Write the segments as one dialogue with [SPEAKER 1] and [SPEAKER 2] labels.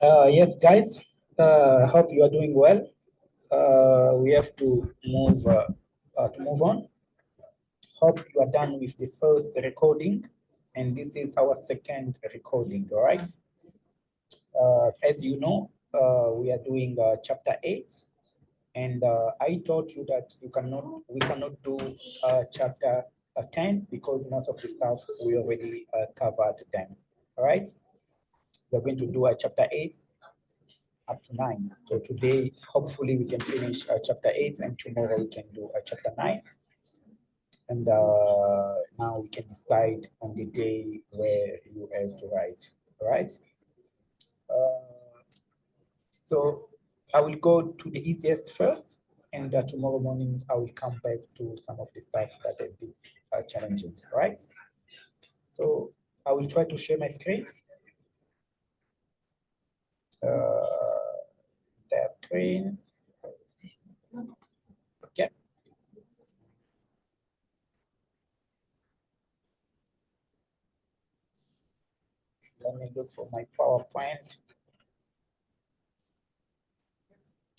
[SPEAKER 1] Yes, guys. Hope you are doing well. We have to move on. Hope you are done with the first recording, and this is our second recording. All right. As you know, we are doing chapter 8, and I told you that we cannot do chapter 10 because most of the stuff we already covered them. All right. We're going to do chapter 8 up to 9. So today, hopefully, we can finish chapter 8, and tomorrow we can do chapter 9. And now we can decide on the day where you have to write. All right. So I will go to the easiest first, and tomorrow morning I will come back to some of the stuff that are a bit challenging. All right. So I will try to share my screen. The screen. Okay. Let me look for my PowerPoint.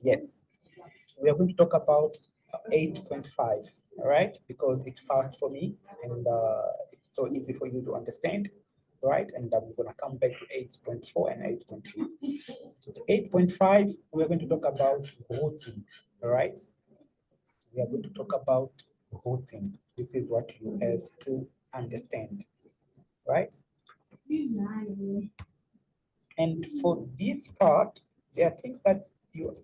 [SPEAKER 1] Yes, we are going to talk about 8.5, all right? Because it's fast for me and it's so easy for you to understand, right? And I'm going to come back to 8.4 and 8.3. So 8.5, we're going to talk about routing, all right? We are going to talk about routing. This is what you have to understand, right? And for this part, there are things that you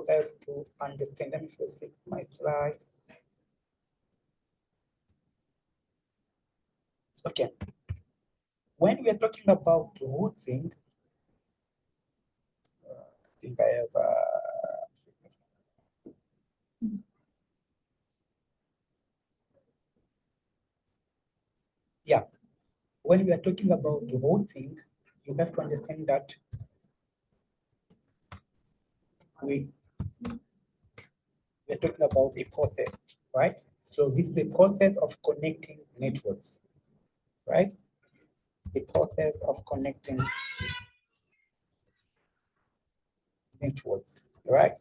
[SPEAKER 1] have to understand. Let me first fix my slide. Okay. When we are talking about routing, I think I have yeah. When we are talking about routing, you have to understand that we are talking about a process, right? So this is a process of connecting networks, right? A process of connecting networks, right?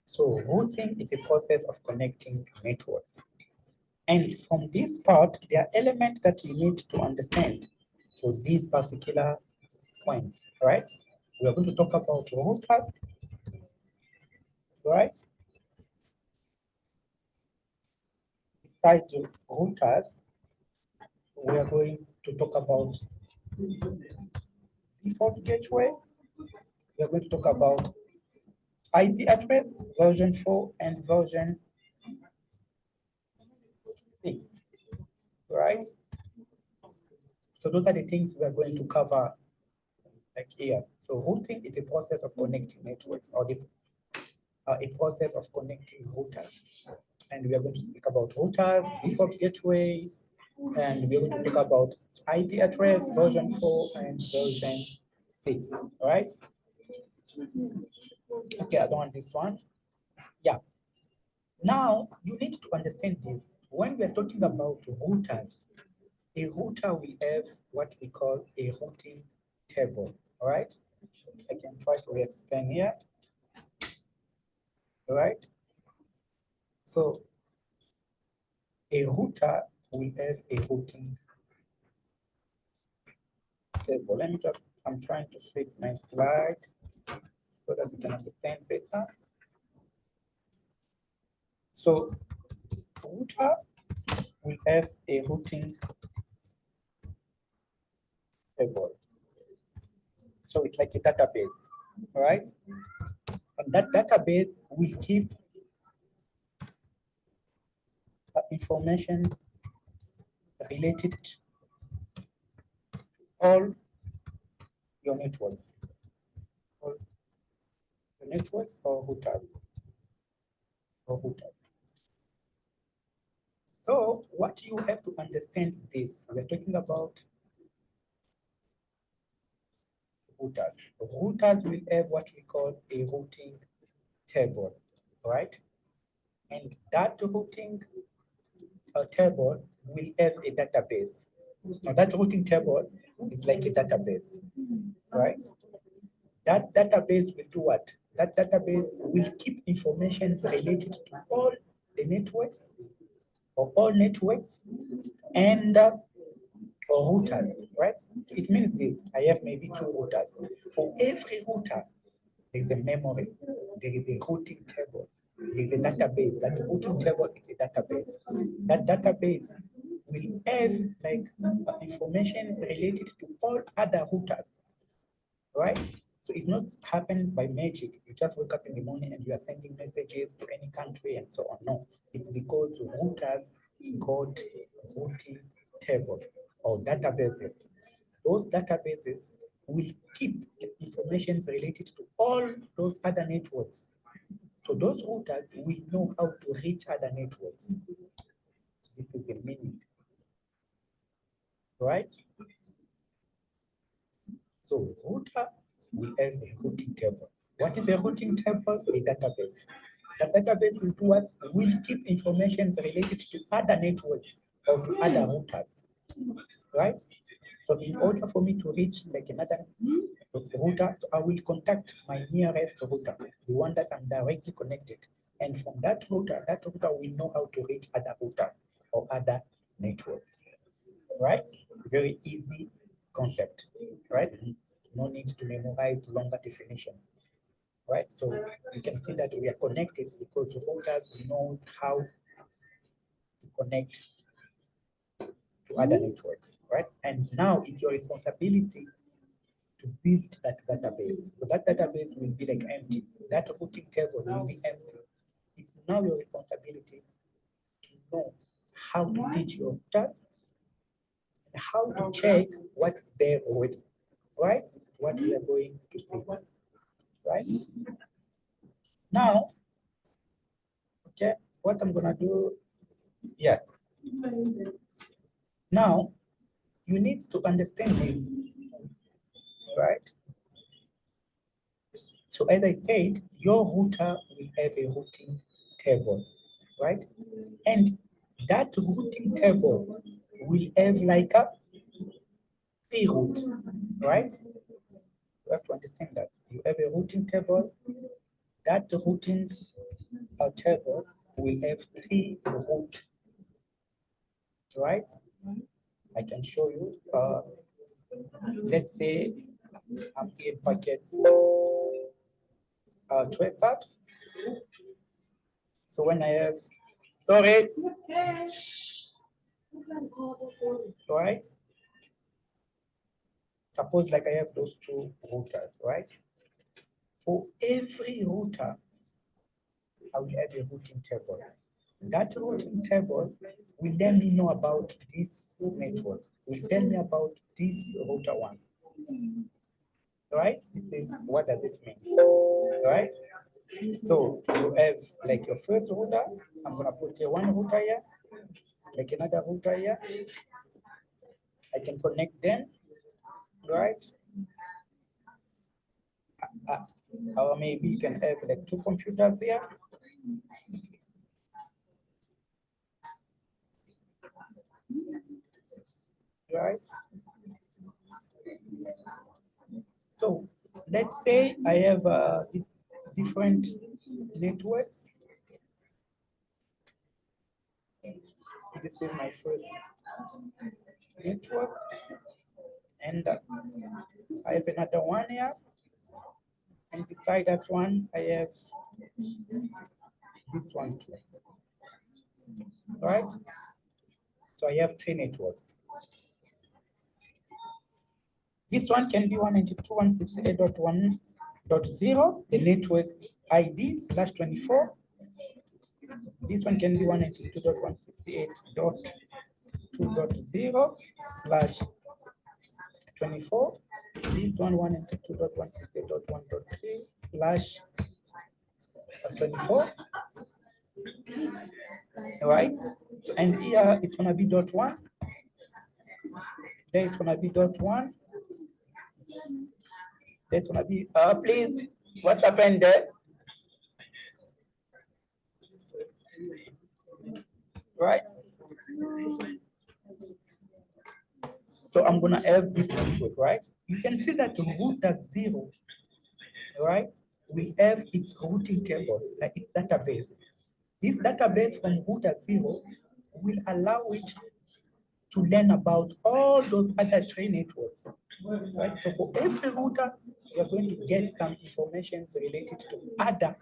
[SPEAKER 1] So routing is a process of connecting networks. And from this part, there are elements that you need to understand for these particular points, right? We are going to talk about routers, right? Besides the routers, we are going to talk about default gateway. We are going to talk about IP address, version 4 and version 6, right? So those are the things we are going to cover like here. So routing is a process of connecting networks or a process of connecting routers. And we are going to speak about routers, default gateways, and we are going to talk about IP address, version 4 and version 6, right? Okay, I don't want this one. Yeah. Now, you need to understand this. When we are talking about routers, a router will have what we call a routing table, all right? I can try to explain here, all right? So, a router will have a routing table. Let me just, I'm trying to fix my slide so that we can understand better. So router will have a routing table. So it's like a database, right? And that database will keep information related to all your networks, all your networks or routers. So what you have to understand is this. We're talking about routers. Routers will have what we call a routing table, right? And that routing table will have a database. Now that routing table is like a database, right? That database will do what? That database will keep information related to all the networks or all networks and or routers, right? It means this, I have maybe 2 routers. For every router, there's a memory, there is a routing table, there's a database. That routing table is a database. That database will have like information related to all other routers, right? So it's not happened by magic. You just wake up in the morning and you are sending messages to any country and so on. No, it's because routers got routing table or databases. Those databases will keep information related to all those other networks. So those routers will know how to reach other networks. So this is the meaning, right? So router will have a routing table. What is a routing table? A database. The database will do what? Will keep information related to other networks or to other routers, right? So in order for me to reach like another router, so I will contact my nearest router, the one that I'm directly connected. And from that router will know how to reach other routers or other networks, right? Very easy concept, right? No need to memorize longer definitions, right? So you can see that we are connected because routers knows how to connect to other networks, right? And now it's your responsibility to build that database. So that database will be like empty. That routing table will be empty. It's now your responsibility to know how to teach your routers and how to check what's there already, right? This is what we are going to see, right? Now, okay, what I'm gonna do, yes. Now, you need to understand this, right? So as I said, your router will have a routing table, right? And that routing table will have like a route, right? You have to understand that. You have a routing table. That routing table will have 3 routes, right? I can show you. Let's say I'm in packet 12. So when I have, sorry, right? Suppose like I have those 2 routers, right? For every router, I will have a routing table. That routing table will let me know about this network, will tell me about this router one, right? This is, what does it mean, right? So you have like your first router, I'm gonna put here 1 router here, like another router here. I can connect them, right? Or maybe you can have like 2 computers here. Right? So let's say I have different networks. This is my first network, and I have another one here, and beside that one, I have this one too, right? So I have 3 networks. This one can be 192.168.1.0, the network ID /24. This one can be 192.168.2.0/24. This one 192.168.1.3/24. Right? And here it's gonna be .1. There it's gonna be .1. That's gonna be, please, what happened there? Right? So I'm gonna have this network, right? You can see that router 0, right, will have its routing table, like its database. This database from router 0 will allow it to learn about all those other 3 networks, right? So for every router, you're going to get some information related to other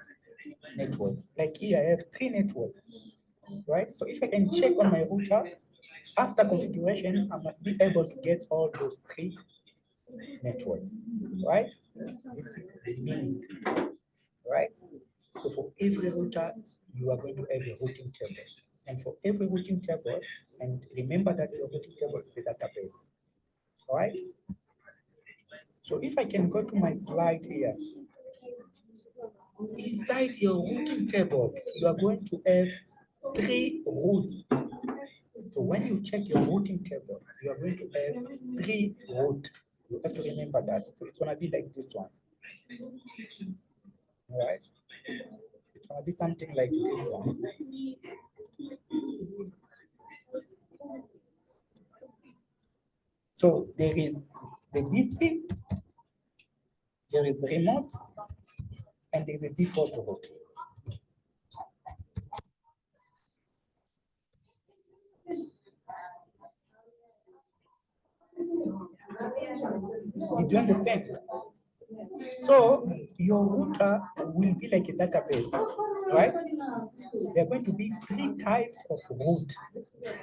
[SPEAKER 1] networks. Like here, I have 3 networks, right? So if I can check on my router, after configurations, I must be able to get all those 3 networks, right? This is the meaning, right? So for every router, you are going to have a routing table. And for every routing table, and remember that your routing table is a database, all right? So if I can go to my slide here, inside your routing table, you are going to have 3 routes. So when you check your routing table, you are going to have 3 routes. You have to remember that. So it's gonna be like this one. All right? It's gonna be something like this one. So there is the DC, there is remote, and there's a default route. Did you understand? So your router will be like a database, right? There are going to be 3 types of route.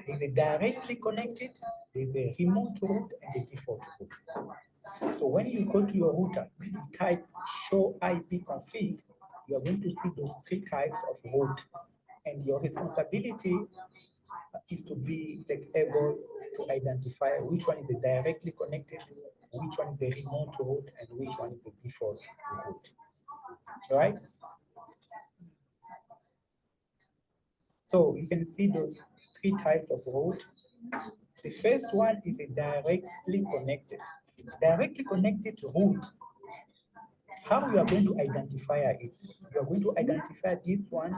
[SPEAKER 1] There's a directly connected, there's a remote route, and a default route. So when you go to your router, you type show IP config, you are going to see those 3 types of route. And your responsibility is to be able to identify which one is a directly connected, which one is a remote route, and which one is the default route. All right? So you can see those 3 types of route. The first one is a directly connected. Directly connected route. How you are going to identify it? You are going to identify this one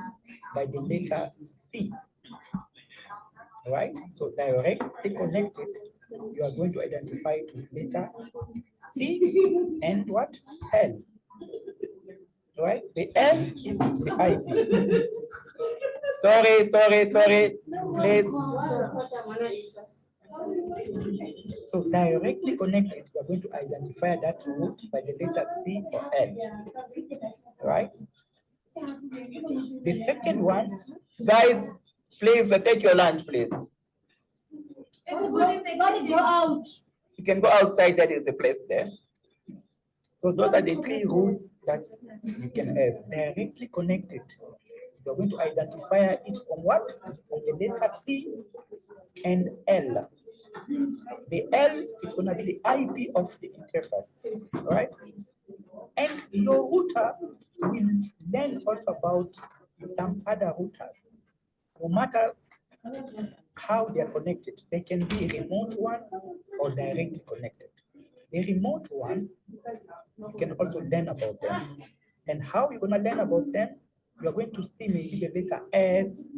[SPEAKER 1] by the letter C. Right? So directly connected, you are going to identify it with letter C and what? L. Right? The L is the IP. Sorry. Please. So directly connected, we are going to identify that route by the letter C or L. Right? The second one, guys, please take your lunch, please. It's good if they go out. You can go outside, there is a place there. So those are the 3 routes that you can have directly connected. You're going to identify it from what? From the letter C and L. The L is going to be the IP of the interface, right? And your router will learn also about some other routers. No matter how they are connected, they can be a remote one or directly connected. The remote one, you can also learn about them. And how you're going to learn about them, you're going to see maybe the letter S.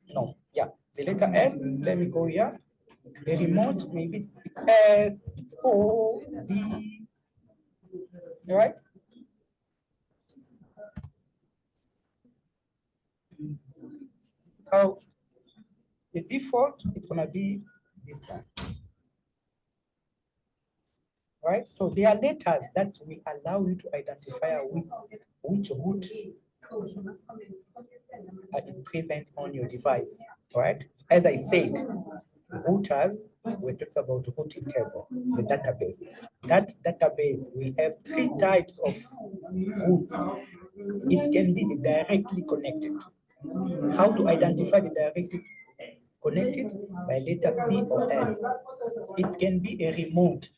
[SPEAKER 1] No, yeah, the letter S. Let me go here. The remote, maybe it's S, it's O, D, right? So the default is going to be this one. Right? So there are letters that will allow you to identify which route is present on your device, right? As I said, routers, we talked about routing table, the database. That database will have 3 types of routes. It can be the directly connected. How to identify the directly connected? By letter C or L. It can be a remote.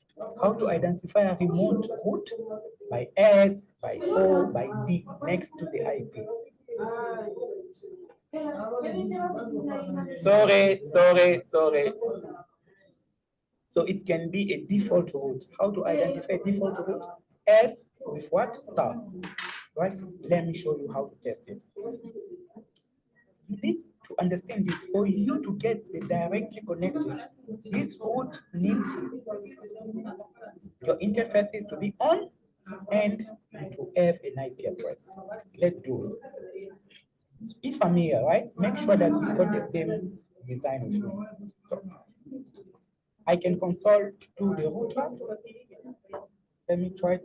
[SPEAKER 1] How to identify a remote route? By S, by O, by D, next to the IP. Sorry. So it can be a default route. How to identify default route? S with what? Star. Right? Let me show you how to test it. You need to understand this. For you to get the directly connected, this would need your interfaces to be on and to have an IP address. Let's do it. So if I'm here, right, make sure that you got the same design with me. So I can consult to the router. Let me try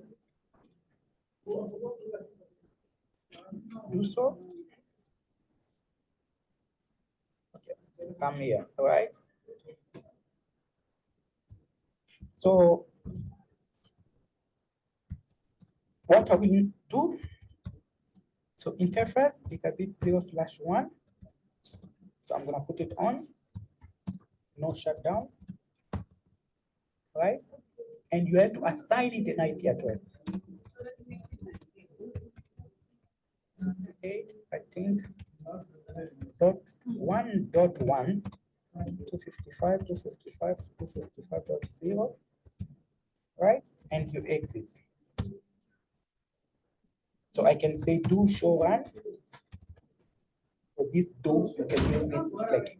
[SPEAKER 1] do so. Okay, I'm here, all right? So what I will do, so interface gigabit 0/1. So I'm gonna put it on, no shutdown, right? And you have to assign it an IP address. 68, I think, .1.1, 255.0, right? And you exit. So I can say do show run. So this do, you can use it like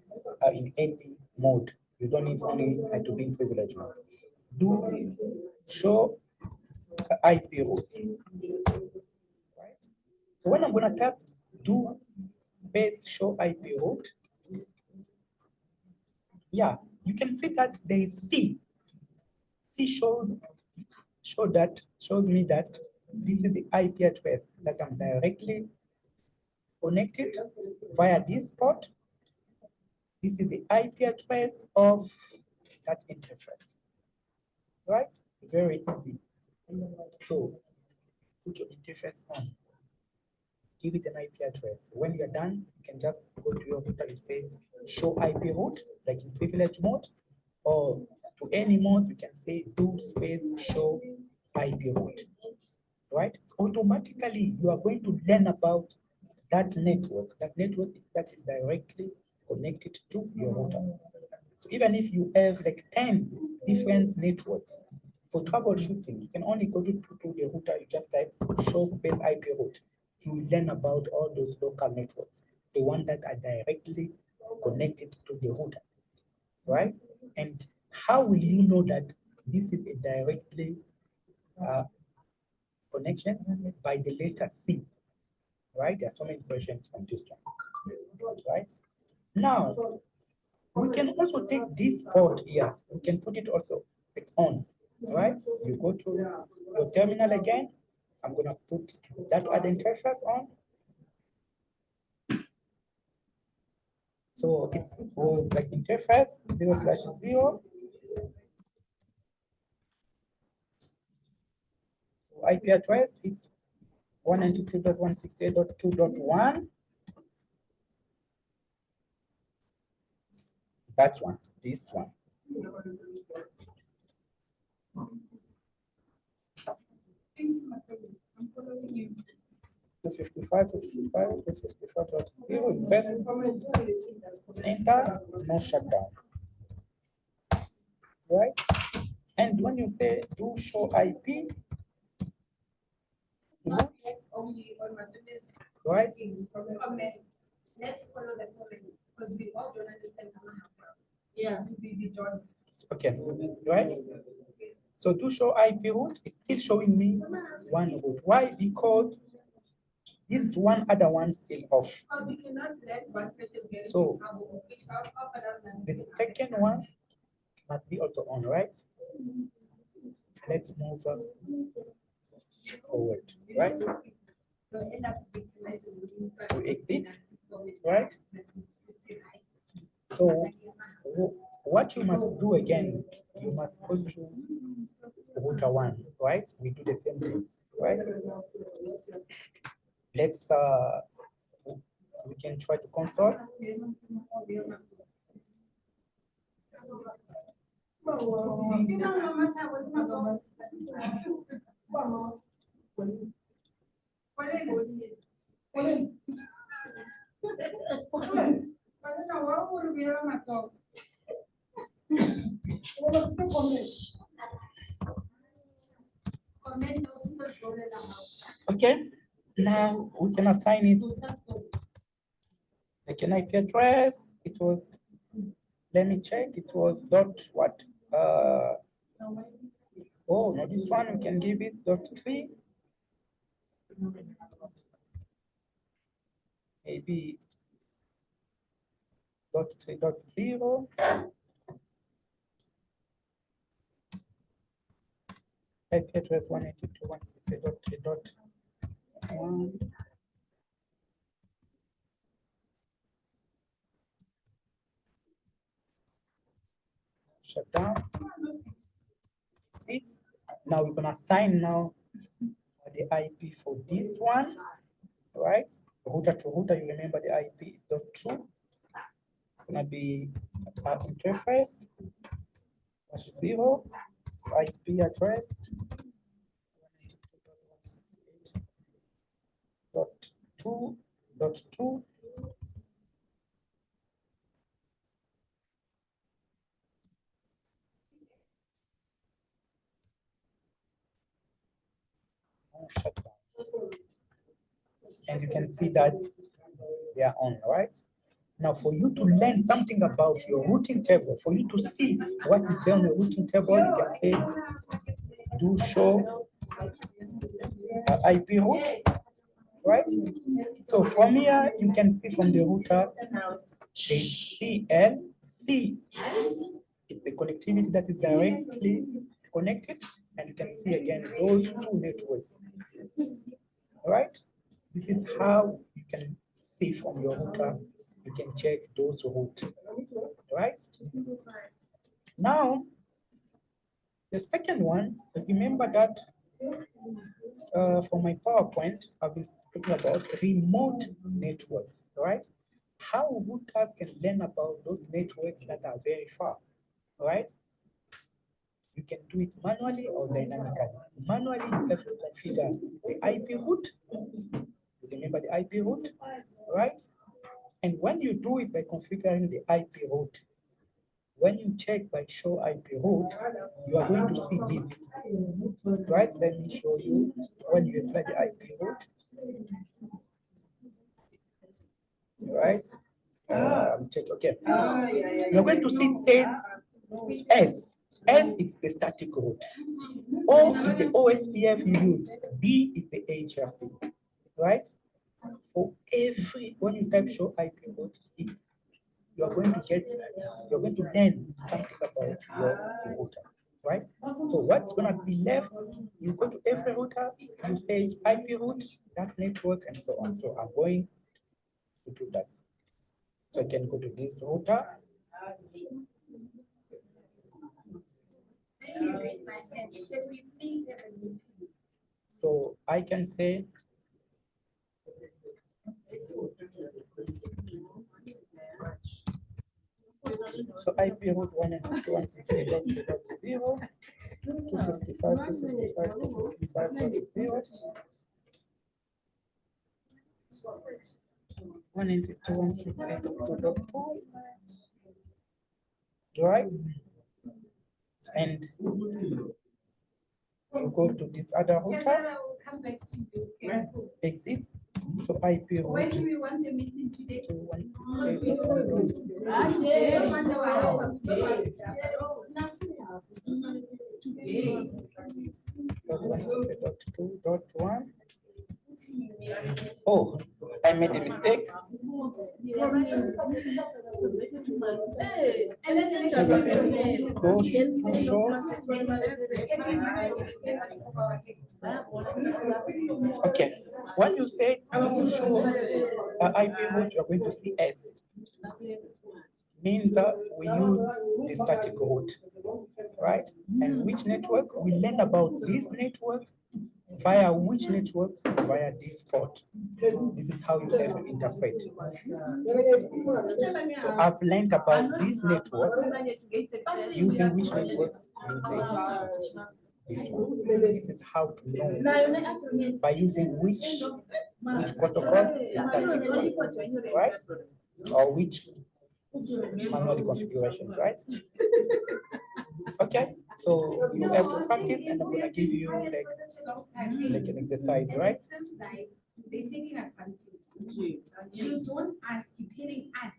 [SPEAKER 1] in any mode. You don't need only to be in privilege mode. Do show IP routes, right? So when I'm gonna tap do space show IP route, yeah, you can see that there is C. C shows me that this is the IP address that I'm directly connected via this port. This is the IP address of that interface, right? Very easy. So put your interface on, give it an IP address. When you're done, you can just go to your router, you say show IP route, like in privilege mode, or to any mode, you can say do space show IP route, right? So automatically, you are going to learn about that network that is directly connected to your router. So even if you have like 10 different networks, for troubleshooting, you can only go to the router, you just type show space IP route. You will learn about all those local networks, the ones that are directly connected to the router, right? And how will you know that this is a directly connection? By the letter C, right? There are so many questions on this one, right? Now, we can also take this port here. We can put it also like on, right? You go to your terminal again. I'm gonna put that add interface on. So it was like interface 0/0. IP address, it's 192.168.2.1. That one, this one. 255.255.0, you press enter, no shutdown, right? And when you say do show IP, right? Let's follow the comment because we all don't understand how to. Yeah. Okay, right? So to show IP route, it's still showing me one route. Why? Because this one other one still off. So the second one must be also on, right? Let's move forward, right? To exit, right? So what you must do again, you must go to router one, right? We do the same things, right? Let's we can try to console. Okay, now we can assign it like an IP address. It was, let me check, it was dot what? Oh, no, this one we can give it dot 3. Maybe dot 3.0. IP address 192.168.3.1. Shut down. 6. Now we're gonna assign now the IP for this one, right? Router to router, you remember the IP is .2. It's gonna be our interface /0. So IP address 192.168.2.2. Shut down. And you can see that they are on, right? Now, for you to learn something about your routing table, for you to see what is there on your routing table, you can say, do show IP route, right? So from here, you can see from the router, the CLC. It's the connectivity that is directly connected, and you can see again those two networks, all right? This is how you can see from your router, you can check those routes, right? Now, the second one, remember that for my PowerPoint, I've been talking about remote networks, right? How routers can learn about those networks that are very far, right? You can do it manually or dynamically. Manually, you have to configure the IP route. Remember the IP route, right? And when you do it by configuring the IP route, when you check by show IP route, you are going to see this, right? Let me show you when you apply the IP route, right? Check, okay. You're going to see it says S. S is the static route. O is the OSPF you use. D is the HRP, right? For every, when you type show IP route, you're going to learn something about your router, right? So what's gonna be left, you go to every router, you say IP route, that network, and so on. So I'm going to do that. So I can go to this router. So I can say, so IP route 192.168.0, 255.255.255.0, 192.168.2.2, right? And you go to this other router, exit, so IP route.
[SPEAKER 2] When do we want the meeting today?
[SPEAKER 1] Oh, I made a mistake. Go to show. Okay, when you say do show IP route, you're going to see S. Means that we used the static route, right? And which network? We learn about this network via which network? Via this port. This is how you have to interpret. So I've learned about this network using which network? Using this one. This is how to know by using which protocol is static one, right? Or which manual configurations, right? Okay, so you have to practice, and I'm gonna give you like an exercise, right?
[SPEAKER 2] They're taking advantage. You don't ask, you're telling us